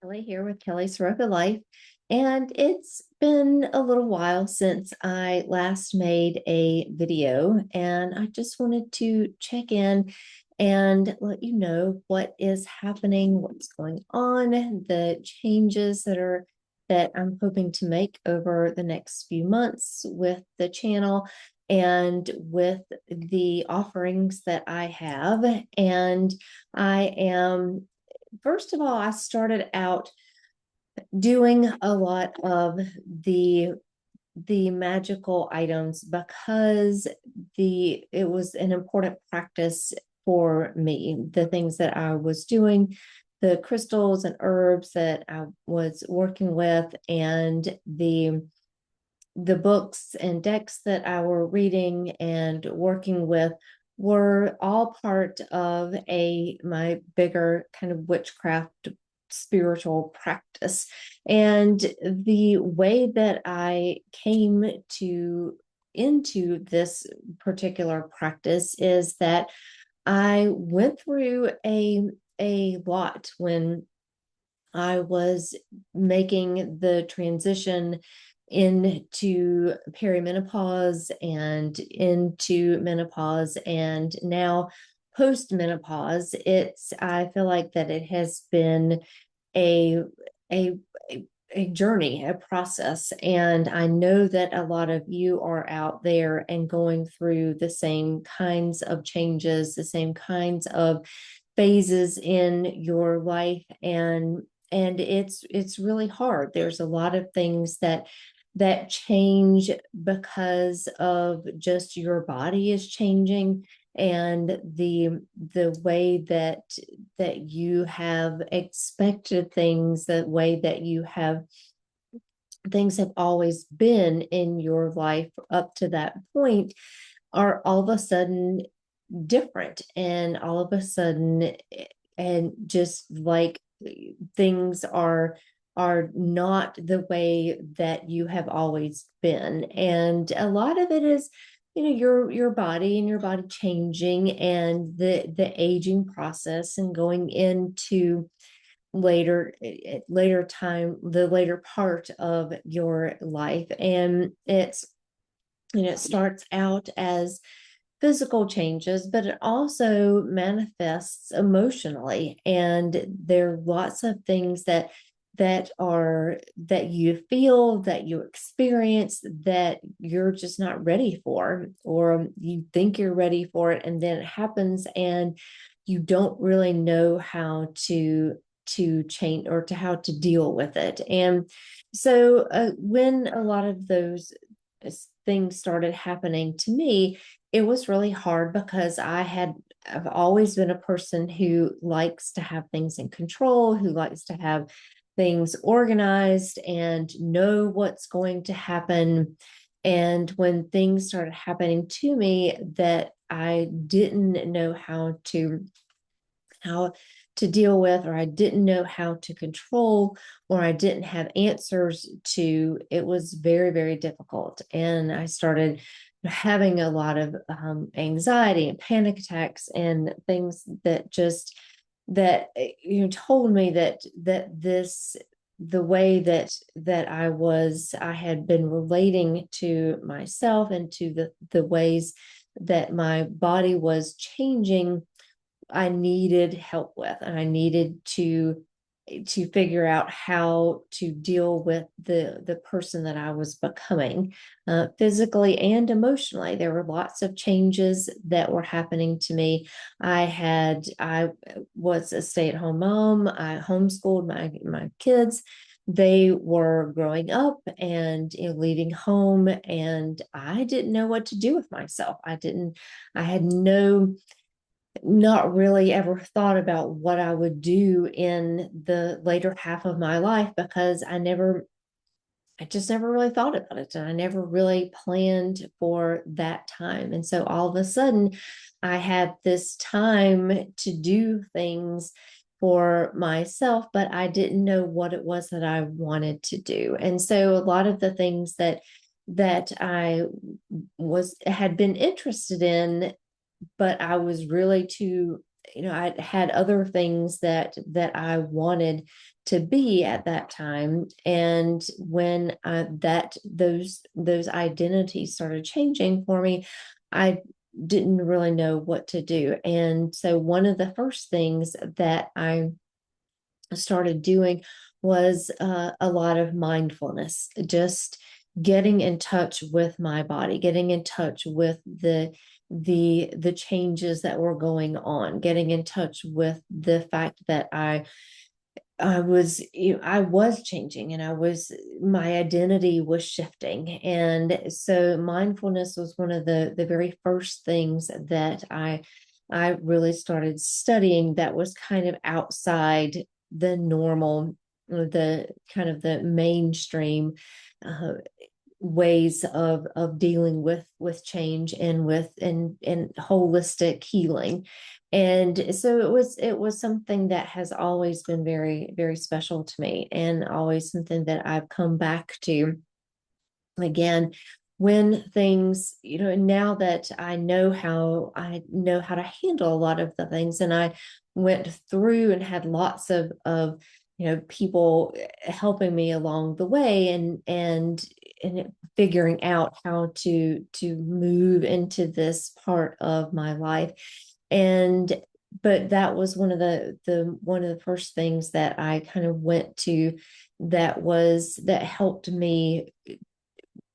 Kelly here with Kelly Sroka Life. And it's been a little while since I last made a video, and I just wanted to check in and let you know what is happening, what's going on, the changes that I'm hoping to make over the next few months with the channel and with the offerings that I have. And I am First of all, I started out doing a lot of the the magical items because the it was an important practice for me. The things that I was doing, the crystals and herbs that I was working with, and the books and decks that I were reading and working with were all part of a my bigger kind of witchcraft spiritual practice. And the way that I came to into this particular practice is that I went through a lot when I was making the transition into perimenopause and into menopause and now post-menopause. I feel like that it has been a a a journey, a process. And I know that a lot of you are out there and going through the same kinds of changes, the same kinds of phases in your life. And it's really hard. There's a lot of things that change because of just your body is changing, and the way that you have expected things, the way that you have things have always been in your life up to that point are all of a sudden different, and all of a sudden, and just like things are not the way that you have always been. And a lot of it is, your body and your body changing, and the aging process, and going into later time, the later part of your life. And it starts out as physical changes, but it also manifests emotionally. And there are lots of things that you feel, that you experience, that you're just not ready for, or you think you're ready for it, and then it happens, and you don't really know how to change or to how to deal with it. And so when a lot of those things started happening to me, it was really hard because I've always been a person who likes to have things in control, who likes to have things organized and know what's going to happen. And when things started happening to me that I didn't know how to deal with, or I didn't know how to control, or I didn't have answers to, it was very, very difficult. And I started having a lot of anxiety and panic attacks and things that told me that the way that I had been relating to myself and to the ways that my body was changing, I needed help with, and I needed to figure out how to deal with the person that I was becoming, physically and emotionally. There were lots of changes that were happening to me. I was a stay-at-home mom. I homeschooled my kids. They were growing up and leaving home, and I didn't know what to do with myself. I had not really ever thought about what I would do in the later half of my life, because I just never really thought about it. And I never really planned for that time. And so all of a sudden, I had this time to do things for myself, but I didn't know what it was that I wanted to do. And so a lot of the things that I had been interested in, but I was really I had other things that I wanted to be at that time. And when those identities started changing for me, I didn't really know what to do. And so one of the first things that I started doing was a lot of mindfulness, just getting in touch with my body, getting in touch with the changes that were going on, getting in touch with the fact that I was changing, and my identity was shifting. And so mindfulness was one of the very first things that I really started studying, that was kind of outside the normal, the kind of the mainstream uh, ways of dealing with change, and and holistic healing. And so it was something that has always been very, very special to me, and always something that I've come back to again when things, now that I know how to handle a lot of the things. And I went through and had lots of people helping me along the way, and figuring out how to move into this part of my life. And but that was one of the first things that I kind of went to, that helped me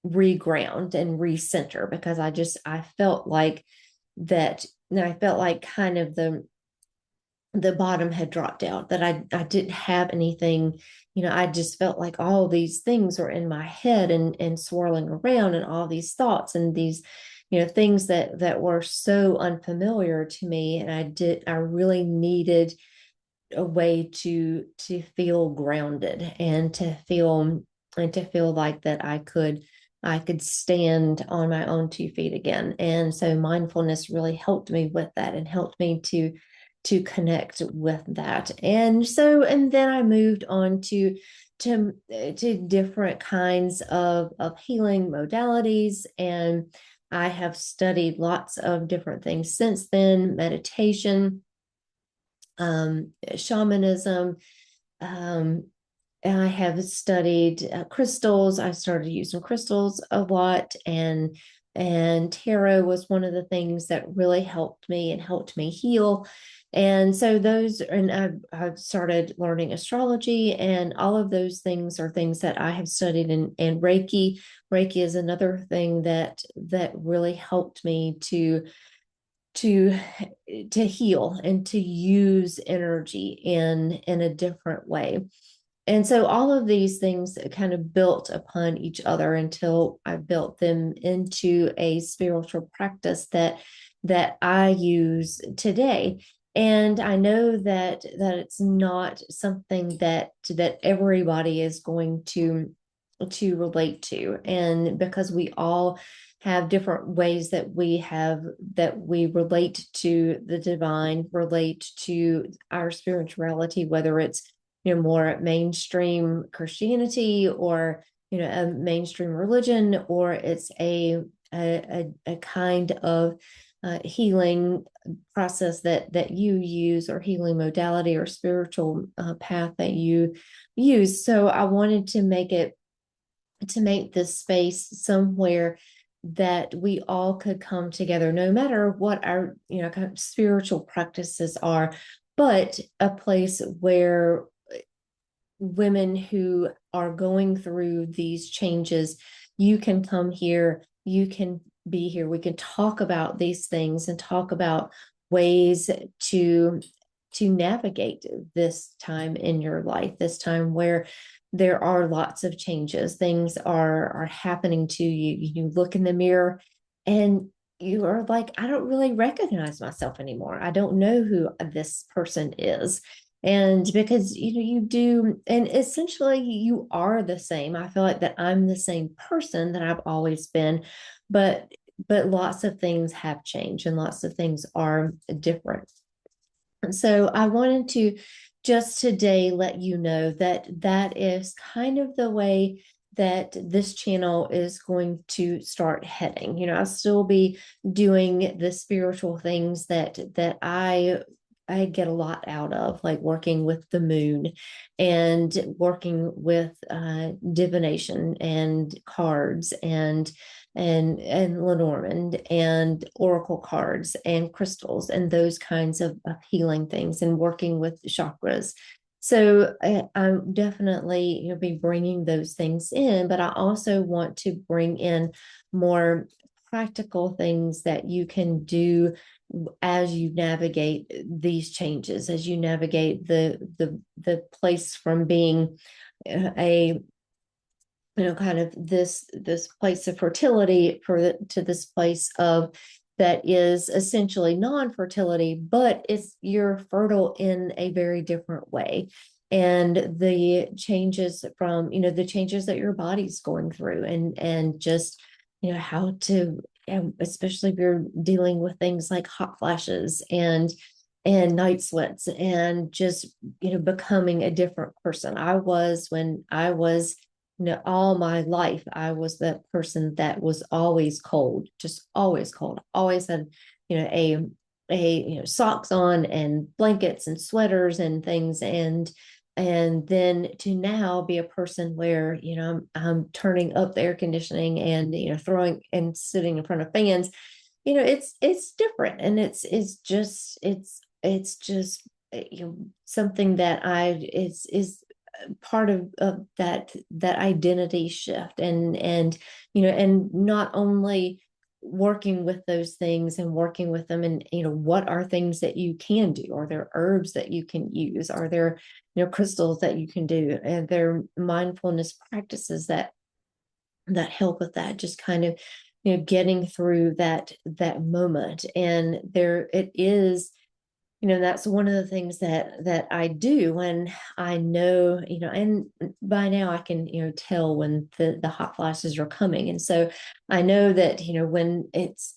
reground and recenter, because I felt like that, and I felt like kind of the bottom had dropped out, that I didn't have anything. I just felt like all these things were in my head, and swirling around, and all these thoughts, and these things that were so unfamiliar to me. And I really needed a way to feel grounded, and to feel like that I could stand on my own 2 feet again. And so mindfulness really helped me with that, and helped me to connect with that. And then I moved on to different kinds of healing modalities. And I have studied lots of different things since then: meditation, shamanism. Um, I have studied crystals. I started using crystals a lot, and tarot was one of the things that really helped me and helped me heal. And so I've started learning astrology, and all of those things are things that I have studied. And Reiki is another thing that really helped me to to heal, and to use energy in a different way. And so all of these things kind of built upon each other, until I built them into a spiritual practice that I use today. And I know that it's not something that everybody is going to relate to. And because we all have different ways that we relate to the divine, relate to our spirituality, whether it's more mainstream Christianity, or a mainstream religion, or it's a kind of healing process that you use, or healing modality, or spiritual path that you use. So I wanted to make this space somewhere that we all could come together, no matter what our kind of spiritual practices are, but a place where women who are going through these changes, you can come here, you can be here, we can talk about these things, and talk about ways to navigate this time in your life, this time where there are lots of changes. Things are happening to you. You look in the mirror, and you are like, I don't really recognize myself anymore. I don't know who this person is. And because you do, and essentially you are the same. I feel like that I'm the same person that I've always been, but lots of things have changed, and lots of things are different. And so I wanted to just today let you know that is kind of the way that this channel is going to start heading. I'll still be doing the spiritual things that I I get a lot out of, like working with the moon and working with divination and cards and Lenormand and oracle cards and crystals and those kinds of healing things, and working with chakras. So I'm definitely, be bringing those things in, but I also want to bring in more practical things that you can do as you navigate these changes, as you navigate the place from being a kind of this place of fertility to this place of that is essentially non-fertility, but you're fertile in a very different way. And the changes from, the changes that your body's going through, and just, how to, especially if you're dealing with things like hot flashes and night sweats, and just, becoming a different person. When I was, all my life, I was that person that was always cold, just always cold, always had, socks on and blankets and sweaters and things. And then to now be a person where, I'm turning up the air conditioning and, throwing and sitting in front of fans, it's different. And it's just, something that is part of that identity shift, and not only working with those things and working with them, and what are things that you can do? Are there herbs that you can use? Are there crystals that you can do? And there are mindfulness practices that help with that, just kind of getting through that moment. And there it is, that's one of the things that I do when I know, and by now I can, tell when the hot flashes are coming. And so I know that, when it's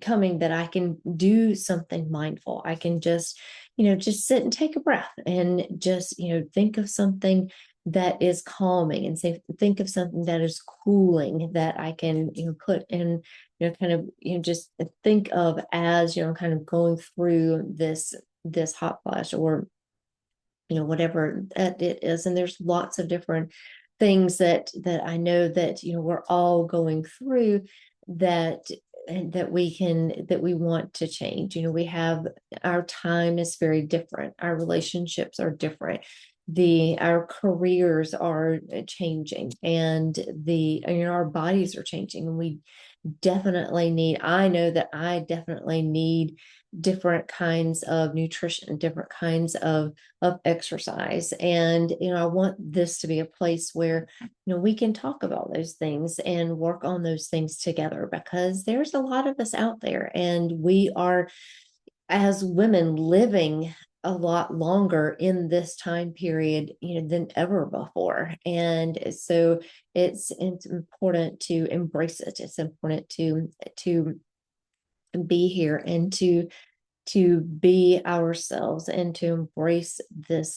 coming, that I can do something mindful. I can just sit and take a breath and just, think of something that is calming, and think of something that is cooling that I can, put in, kind of, just think of as, kind of going through this hot flash, or, whatever that it is. And there's lots of different things that I know that, we're all going through, that and that we want to change. We have, our time is very different. Our relationships are different. Our careers are changing, and our bodies are changing, and I know that I definitely need different kinds of nutrition, different kinds of exercise. And, I want this to be a place where, we can talk about those things and work on those things together, because there's a lot of us out there, and we are, as women, living a lot longer in this time period, than ever before. And so it's important to embrace it. It's important to be here, and to be ourselves, and to embrace this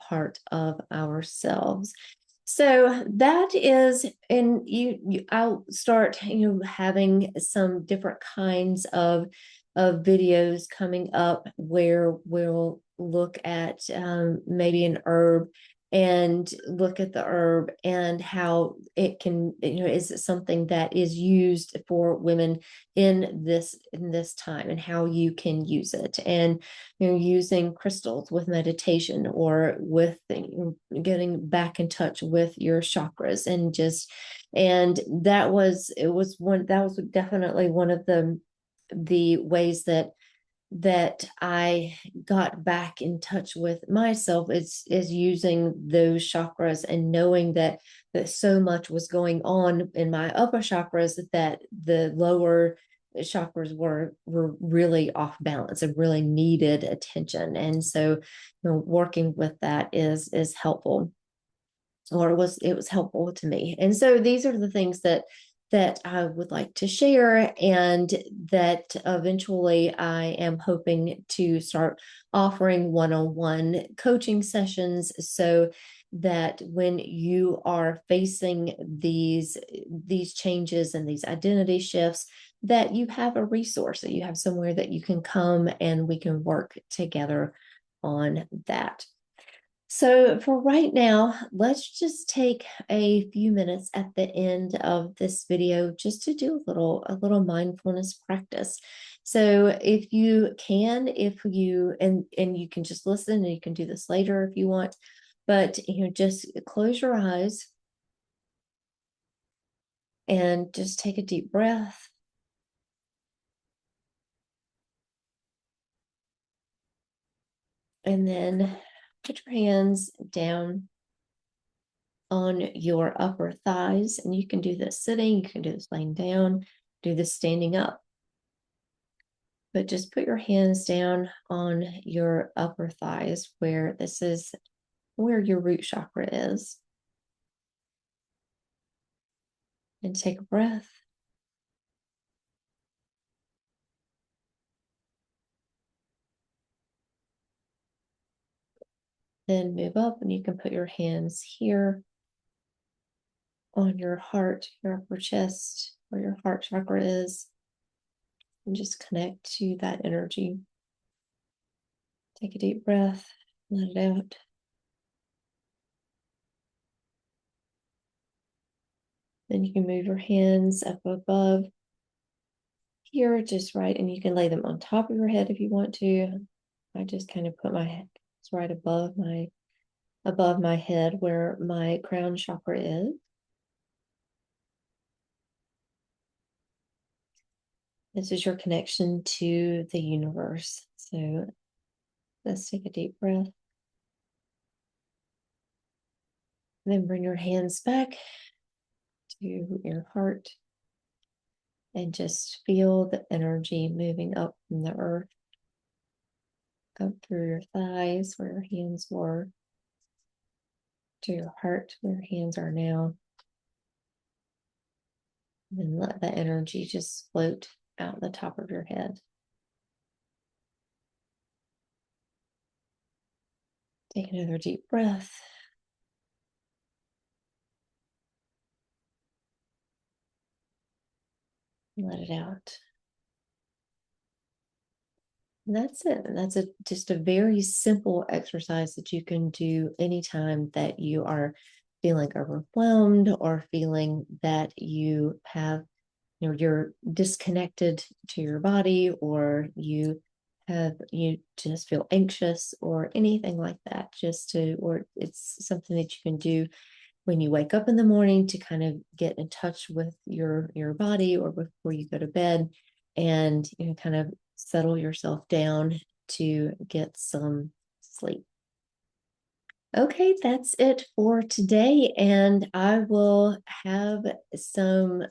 part of ourselves. So that is, and I'll start, having some different kinds of videos coming up, where we'll look at maybe an herb, and look at the herb and how it can, is it something that is used for women in this time, and how you can use it, and using crystals with meditation, or with getting back in touch with your chakras, and that was definitely one of the ways that I got back in touch with myself, is using those chakras, and knowing that so much was going on in my upper chakras, that the lower chakras were really off balance and really needed attention. And so, working with that is helpful, or it was helpful to me. And so these are the things that I would like to share, and that eventually I am hoping to start offering one-on-one coaching sessions, so that when you are facing these changes and these identity shifts, that you have a resource, that you have somewhere that you can come and we can work together on that. So for right now, let's just take a few minutes at the end of this video just to do a little mindfulness practice. So if you can, if you and you can just listen, and you can do this later if you want, but just close your eyes and just take a deep breath. And then put your hands down on your upper thighs. And you can do this sitting, you can do this laying down, do this standing up. But just put your hands down on your upper thighs, where this is where your root chakra is. And take a breath. Then move up, and you can put your hands here on your heart, your upper chest, where your heart chakra is, and just connect to that energy. Take a deep breath, let it out. Then you can move your hands up above here, just right, and you can lay them on top of your head if you want to. I just kind of put my hands right above my head where my crown chakra is. This is your connection to the universe. So let's take a deep breath. Then bring your hands back to your heart and just feel the energy moving up from the earth, up through your thighs where your hands were, to your heart where your hands are now. And then let that energy just float out the top of your head. Take another deep breath. Let it out. And that's it. And that's just a very simple exercise that you can do anytime that you are feeling overwhelmed or feeling that you're disconnected to your body, or you just feel anxious or anything like that. Or it's something that you can do when you wake up in the morning to kind of get in touch with your body, or before you go to bed, and kind of settle yourself down to get some sleep. Okay, that's it for today, and I will have some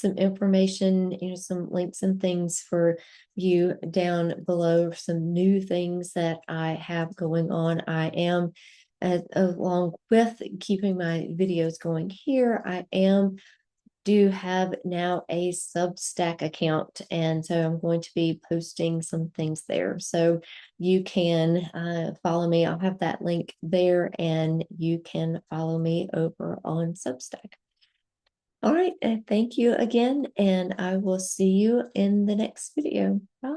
information, some links and things for you down below, some new things that I have going on. I am, along with keeping my videos going here, I do have now a Substack account, and so I'm going to be posting some things there. So you can follow me. I'll have that link there, and you can follow me over on Substack. All right, thank you again, and I will see you in the next video. Bye.